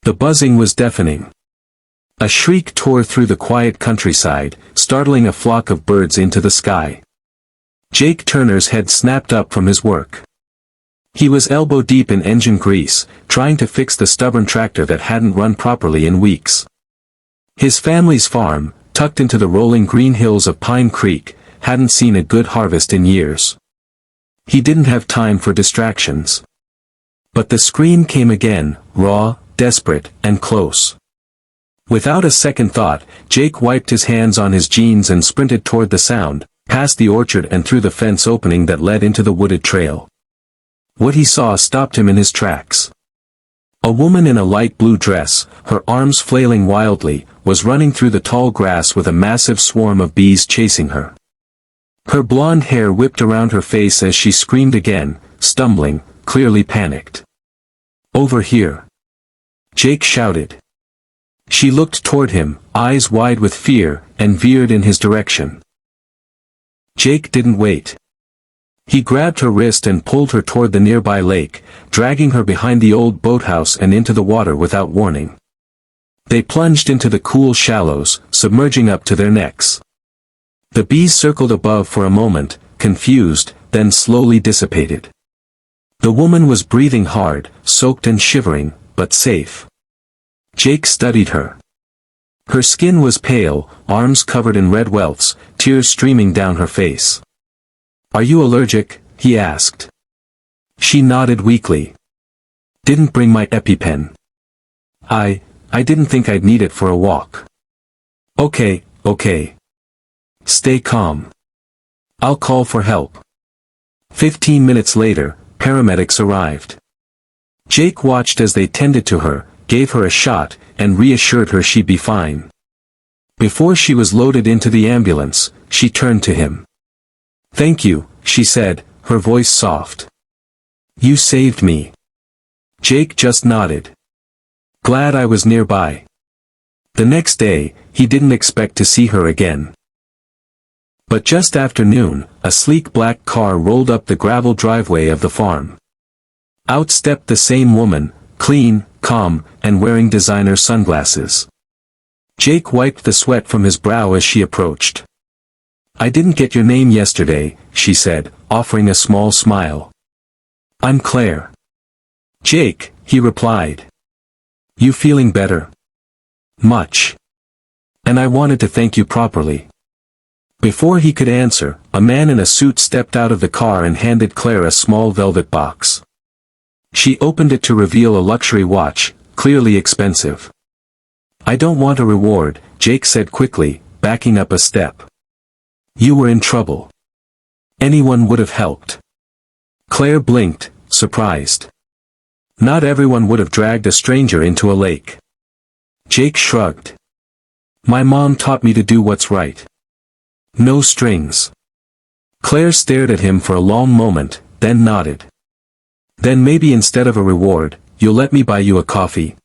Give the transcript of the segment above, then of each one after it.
The buzzing was deafening. A shriek tore through the quiet countryside, startling a flock of birds into the sky. Jake Turner's head snapped up from his work. He was elbow-deep in engine grease, trying to fix the stubborn tractor that hadn't run properly in weeks. His family's farm, tucked into the rolling green hills of Pine Creek, hadn't seen a good harvest in years. He didn't have time for distractions. But the scream came again, raw, desperate, and close. Without a second thought, Jake wiped his hands on his jeans and sprinted toward the sound, past the orchard and through the fence opening that led into the wooded trail. What he saw stopped him in his tracks. A woman in a light blue dress, her arms flailing wildly, was running through the tall grass with a massive swarm of bees chasing her. Her blonde hair whipped around her face as she screamed again, stumbling, clearly panicked. "Over here!" Jake shouted. She looked toward him, eyes wide with fear, and veered in his direction. Jake didn't wait. He grabbed her wrist and pulled her toward the nearby lake, dragging her behind the old boathouse and into the water without warning. They plunged into the cool shallows, submerging up to their necks. The bees circled above for a moment, confused, then slowly dissipated. The woman was breathing hard, soaked and shivering, but safe. Jake studied her. Her skin was pale, arms covered in red welts, tears streaming down her face. "Are you allergic?" he asked. She nodded weakly. "Didn't bring my EpiPen. I didn't think I'd need it for a walk." Okay. Stay calm. I'll call for help." 15 minutes later, paramedics arrived. Jake watched as they tended to her, gave her a shot, and reassured her she'd be fine. Before she was loaded into the ambulance, she turned to him. "Thank you," she said, her voice soft. "You saved me." Jake just nodded. "Glad I was nearby." The next day, he didn't expect to see her again. But just after noon, a sleek black car rolled up the gravel driveway of the farm. Out stepped the same woman, clean, calm, and wearing designer sunglasses. Jake wiped the sweat from his brow as she approached. "I didn't get your name yesterday," she said, offering a small smile. "I'm Claire." "Jake," he replied. "You feeling better?" "Much. And I wanted to thank you properly." Before he could answer, a man in a suit stepped out of the car and handed Claire a small velvet box. She opened it to reveal a luxury watch, clearly expensive. "I don't want a reward," Jake said quickly, backing up a step. "You were in trouble. Anyone would have helped." Claire blinked, surprised. Not everyone would have dragged a stranger into a lake. Jake shrugged. "My mom taught me to do what's right. No strings." Claire stared at him for a long moment, then nodded. "Then maybe instead of a reward, you'll let me buy you a coffee?"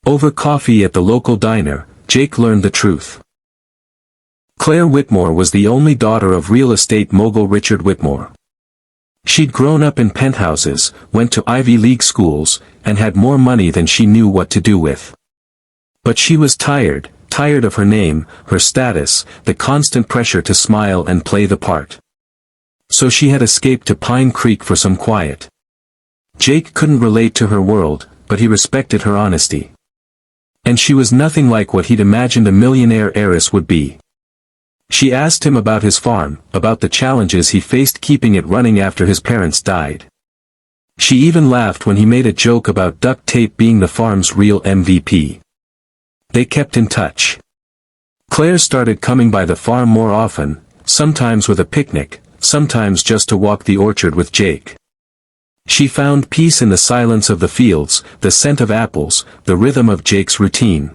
Over coffee at the local diner, Jake learned the truth. Claire Whitmore was the only daughter of real estate mogul Richard Whitmore. She'd grown up in penthouses, went to Ivy League schools, and had more money than she knew what to do with. But she was tired of her name, her status, the constant pressure to smile and play the part. So she had escaped to Pine Creek for some quiet. Jake couldn't relate to her world, but he respected her honesty. And she was nothing like what he'd imagined a millionaire heiress would be. She asked him about his farm, about the challenges he faced keeping it running after his parents died. She even laughed when he made a joke about duct tape being the farm's real MVP. They kept in touch. Claire started coming by the farm more often, sometimes with a picnic, sometimes just to walk the orchard with Jake. She found peace in the silence of the fields, the scent of apples, the rhythm of Jake's routine.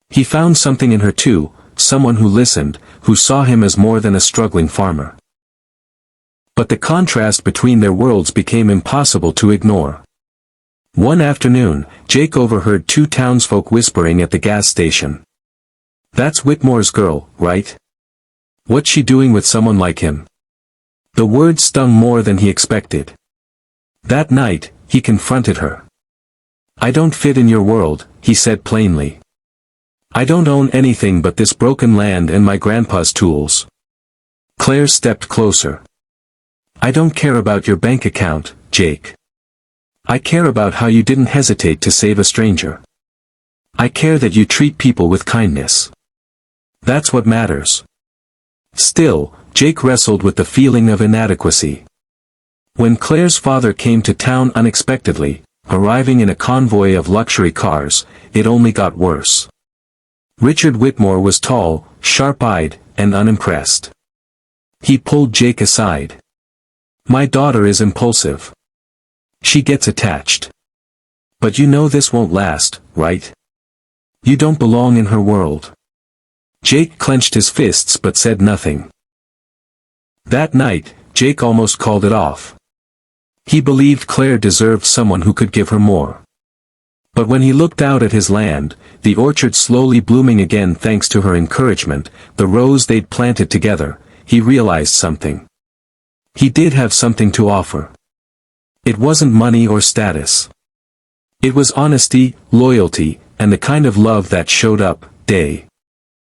He found something in her too, someone who listened, who saw him as more than a struggling farmer. But the contrast between their worlds became impossible to ignore. One afternoon, Jake overheard two townsfolk whispering at the gas station. "That's Whitmore's girl, right? What's she doing with someone like him?" The words stung more than he expected. That night, he confronted her. "I don't fit in your world," he said plainly. "I don't own anything but this broken land and my grandpa's tools." Claire stepped closer. "I don't care about your bank account, Jake. I care about how you didn't hesitate to save a stranger. I care that you treat people with kindness. That's what matters." Still, Jake wrestled with the feeling of inadequacy. When Claire's father came to town unexpectedly, arriving in a convoy of luxury cars, it only got worse. Richard Whitmore was tall, sharp-eyed, and unimpressed. He pulled Jake aside. "My daughter is impulsive. She gets attached. But you know this won't last, right? You don't belong in her world." Jake clenched his fists but said nothing. That night, Jake almost called it off. He believed Claire deserved someone who could give her more. But when he looked out at his land, the orchard slowly blooming again thanks to her encouragement, the rose they'd planted together, he realized something. He did have something to offer. It wasn't money or status. It was honesty, loyalty, and the kind of love that showed up, day